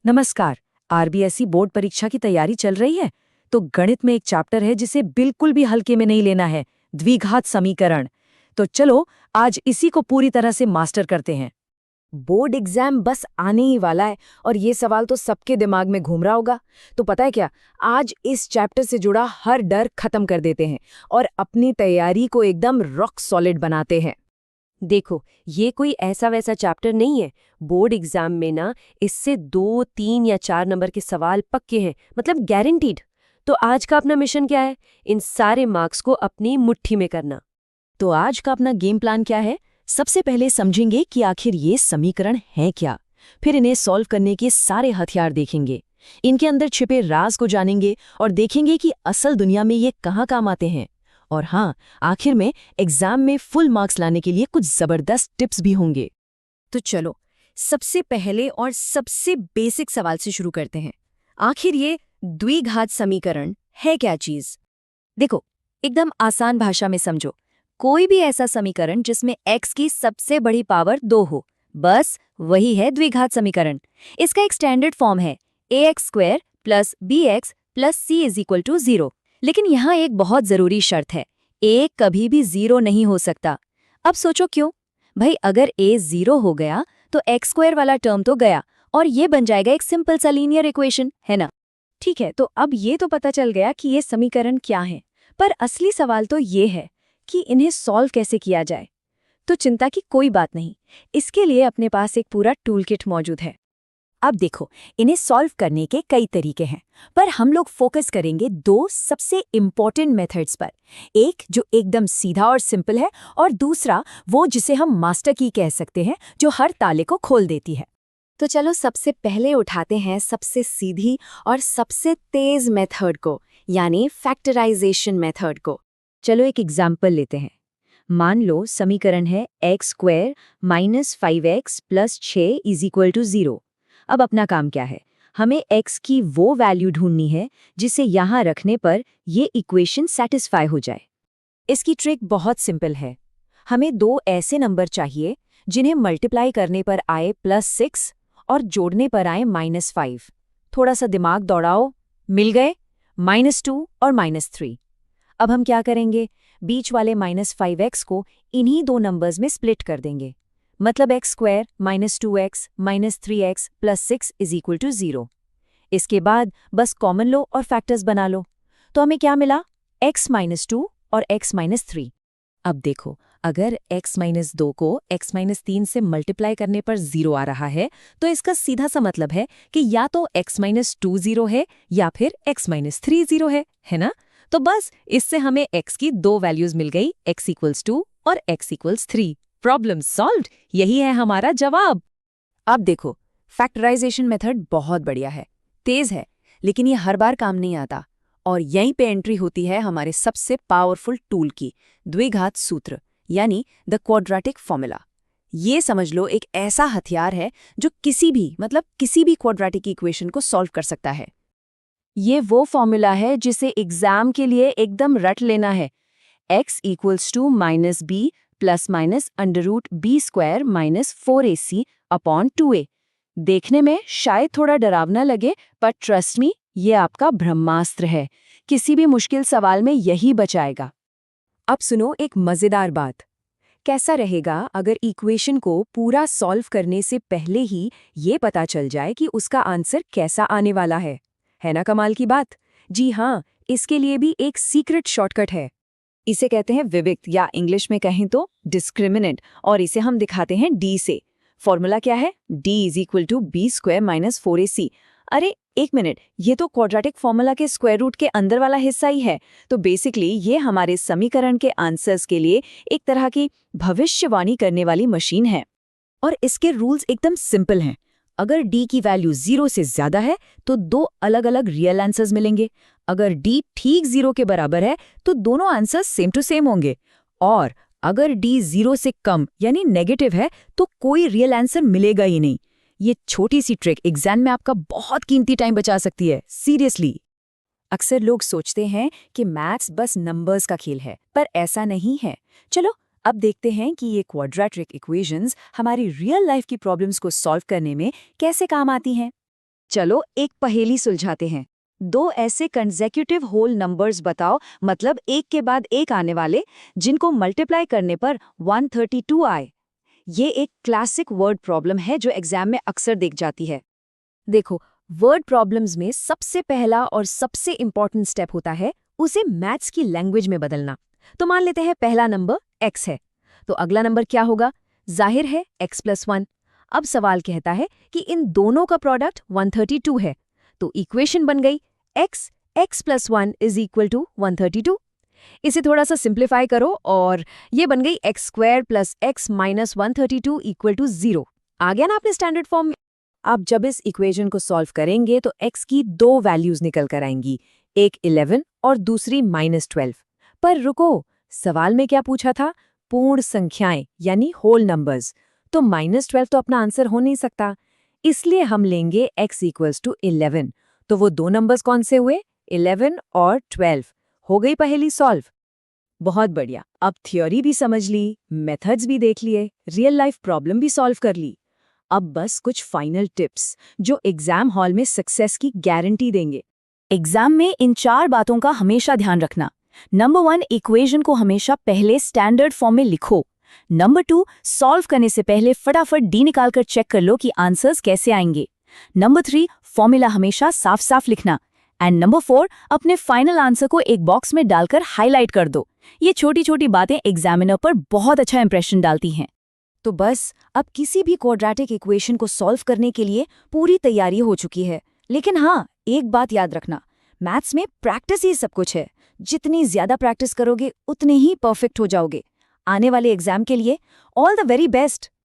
नमस्कार। RBSE board परीक्षा की तैयारी चल रही है तो गणित में एक चैप्टर है जिसे बिल्कुल भी हल्के में नहीं लेना है, द्विघात समीकरण। तो चलो आज इसी को पूरी तरह से मास्टर करते हैं। बोर्ड एग्जाम बस आने ही वाला है और ये सवाल तो सबके दिमाग में घूम रहा होगा। तो पता है क्या, आज इस चैप्टर से जुड़ा हर डर खत्म कर देते हैं और अपनी तैयारी को एकदम रॉक सॉलिड बनाते हैं। देखो, ये कोई ऐसा वैसा चैप्टर नहीं है। बोर्ड एग्जाम में ना इससे 2, 3 या 4 नंबर के सवाल पक्के हैं, मतलब गारंटीड। तो आज का अपना मिशन क्या है? इन सारे मार्क्स को अपनी मुट्ठी में करना। तो आज का अपना गेम प्लान क्या है? सबसे पहले समझेंगे कि आखिर ये समीकरण है क्या। फिर इन्हें सॉल्व करने के सारे हथियार देखेंगे, इनके अंदर छिपे राज को जानेंगे और देखेंगे कि असल दुनिया में ये कहाँ काम आते हैं। और हाँ, आखिर में एग्जाम में फुल मार्क्स लाने के लिए कुछ जबरदस्त टिप्स भी होंगे। तो चलो सबसे पहले और सबसे बेसिक सवाल से शुरू करते हैं। आखिर ये द्विघात समीकरण है क्या चीज? देखो, एकदम आसान भाषा में समझो। कोई भी ऐसा समीकरण जिसमें x की सबसे बड़ी पावर 2 हो, बस वही है द्विघात समीकरण। इसका एक स्टैंडर्ड फॉर्म है ax² + bx + c = 0। लेकिन यहाँ एक बहुत जरूरी शर्त है, a कभी भी 0 नहीं हो सकता। अब सोचो क्यों? भाई अगर a 0 हो गया तो x² वाला टर्म तो गया और ये बन जाएगा एक सिंपल सा लीनियर इक्वेशन, है ना? ठीक है, तो अब ये तो पता चल गया कि ये समीकरण क्या है, पर असली सवाल तो ये है कि इन्हें सॉल्व कैसे किया जाए। तो चिंता की कोई बात नहीं, इसके लिए अपने पास एक पूरा टूलकिट मौजूद है। अब देखो, इन्हें सॉल्व करने के कई तरीके हैं, पर हम लोग फोकस करेंगे 2 सबसे इम्पॉर्टेंट मेथड्स पर। एक जो एकदम सीधा और सिंपल है, और दूसरा वो जिसे हम मास्टर की कह सकते हैं, जो हर ताले को खोल देती है। तो चलो सबसे पहले उठाते हैं सबसे सीधी और सबसे तेज मेथड को, यानी फैक्टराइजेशन मेथड को। चलो एक एग्जाम्पल लेते हैं। मान लो समीकरण है x² - 5x + 6 = 0। अब अपना काम क्या है? हमें x की वो वैल्यू ढूंढनी है जिसे यहाँ रखने पर ये इक्वेशन सेटिस्फाई हो जाए। इसकी ट्रिक बहुत सिंपल है। हमें 2 ऐसे नंबर चाहिए जिन्हें मल्टीप्लाई करने पर आए +6 और जोड़ने पर आए -5। थोड़ा सा दिमाग दौड़ाओ, मिल गए -2 और -3। अब हम क्या करेंगे? बीच वाले -5x को इन्हीं 2 नंबर्स में स्प्लिट कर देंगे, मतलब x² - 2x - 3x + 6 = 0। इसके बाद बस कॉमन लो और फैक्टर्स बना लो। तो हमें क्या मिला? x - 2 और x - 3। अब देखो, अगर x - 2 को x - 3 से मल्टीप्लाई करने पर 0 आ रहा है, तो इसका सीधा सा मतलब है कि या तो x - 2 0 है या फिर x - 3 0 है ना? तो बस इससे हमें x की 2 वैल्यूज मिल गई, x = 2 और x = 3। Problem solved. यही है हमारा जवाब। अब देखो, फैक्टराइजेशन मेथड बहुत बढ़िया है, तेज है, लेकिन ये हर बार काम नहीं आता। और यहीं पे एंट्री होती है हमारे सबसे पावरफुल टूल की, द्विघात सूत्र, यानी द क्वाड्रेटिक फॉर्मूला। ये समझ लो एक ऐसा हथियार है जो किसी भी क्वाड्रेटिक इक्वेशन को सॉल्व कर सकता है। ये वो फॉर्मूला है जिसे एग्जाम के लिए एकदम रट लेना है। x = -b ± √b² - 4ac/2a। देखने में शायद थोड़ा डरावना लगे, पर ट्रस्ट मी, ये आपका ब्रह्मास्त्र है। किसी भी मुश्किल सवाल में यही बचाएगा। अब सुनो एक मजेदार बात। कैसा रहेगा अगर इक्वेशन को पूरा सॉल्व करने से पहले ही ये पता चल जाए कि उसका आंसर कैसा आने वाला है ना कमाल की बात? जी हाँ, इसके लिए भी एक सीक्रेट शॉर्टकट है। इसे कहते हैं विविक्त, या इंग्लिश में कहें तो डिस्क्रिमिनेंट, और इसे हम दिखाते हैं d से। फॉर्मूला क्या है? d = b² - 4ac। अरे एक मिनट, ये तो क्वाड्रेटिक फॉर्मूला के स्क्वायर रूट के अंदर वाला हिस्सा ही है। तो बेसिकली ये हमारे समीकरण के आंसर्स के लिए एक तरह की भविष्यवाणी करने वाली मशीन है। और इसके रूल्स एकदम सिंपल हैं। अगर d की वैल्यू 0 से ज्यादा है तो 2 अलग अलग रियल आंसर्स मिलेंगे। अगर d ठीक 0 के बराबर है तो दोनों आंसर्स सेम टू सेम होंगे। और अगर d 0 से कम यानी नेगेटिव है तो कोई रियल आंसर मिलेगा ही नहीं। ये छोटी सी ट्रिक एग्जाम में आपका बहुत कीमती टाइम बचा सकती है, सीरियसली। अक्सर लोग सोचते हैं कि मैथ्स बस नंबर्स का खेल है, पर ऐसा नहीं है। चलो अब देखते हैं कि ये क्वाड्रेटिक इक्वेशंस हमारी रियल लाइफ की प्रॉब्लम्स को सॉल्व करने में कैसे काम आती हैं। चलो एक पहेली सुलझाते हैं। दो ऐसे कंसेक्यूटिव होल नंबर्स बताओ, मतलब एक के बाद एक आने वाले, जिनको मल्टीप्लाई करने पर 132 आए। ये एक क्लासिक वर्ड प्रॉब्लम है जो एग्जाम में अक्सर दिख जाती है। देखो, वर्ड प्रॉब्लम्स में सबसे पहला और सबसे इंपॉर्टेंट स्टेप होता है उसे मैथ्स की लैंग्वेज में बदलना। तो मान लेते हैं पहला नंबर x है, तो अगला नंबर क्या होगा? जाहिर है x+1। अब सवाल कहता है कि इन दोनों का प्रोडक्ट 132 है, तो इक्वेशन बन गई x+1 इज इक्वल टू 132। इसे थोड़ा सा सिंप्लीफाई करो और ये बन गई x² plus x minus 132 equal to 0। आ गया ना आपने स्टैंडर्ड फॉर्म में? अब जब इस इक्वेशन को सॉल्व करेंगे तो x की दो वैल्यूज निकल कर आएंगी, एक 11 और दूसरी -12। पर रुको, सवाल में क्या पूछा था? पूर्ण संख्याएं यानी होल नंबर्स। तो -12 तो अपना आंसर हो नहीं सकता, इसलिए हम लेंगे x इक्वल्स टू 11। तो वो दो नंबर्स कौन से हुए? 11 और 12। हो गई पहेली सॉल्व। बहुत बढ़िया। अब थ्योरी भी समझ ली, मेथड्स भी देख लिए, रियल लाइफ प्रॉब्लम भी सॉल्व कर ली। अब बस कुछ फाइनल टिप्स जो एग्जाम हॉल में सक्सेस की गारंटी देंगे। एग्जाम में इन 4 बातों का हमेशा ध्यान रखना। नंबर 1, इक्वेशन को हमेशा पहले स्टैंडर्ड फॉर्म में लिखो। नंबर 2, सॉल्व करने से पहले फटाफट डी निकालकर चेक कर लो कि आंसर्स कैसे आएंगे। नंबर 3, फॉर्मूला हमेशा साफ साफ लिखना। एंड नंबर 4, अपने फाइनल आंसर को एक बॉक्स में डालकर हाईलाइट कर दो। ये छोटी छोटी बातें एग्जामिनर पर बहुत अच्छा इंप्रेशन डालती हैं। तो बस अब किसी भी क्वाड्रेटिक इक्वेशन को सॉल्व करने के लिए पूरी तैयारी हो चुकी है। लेकिन हाँ, एक बात याद रखना, मैथ्स में प्रैक्टिस ही सब कुछ है। जितनी ज्यादा प्रैक्टिस करोगे उतने ही परफेक्ट हो जाओगे। आने वाले एग्जाम के लिए ऑल द वेरी बेस्ट।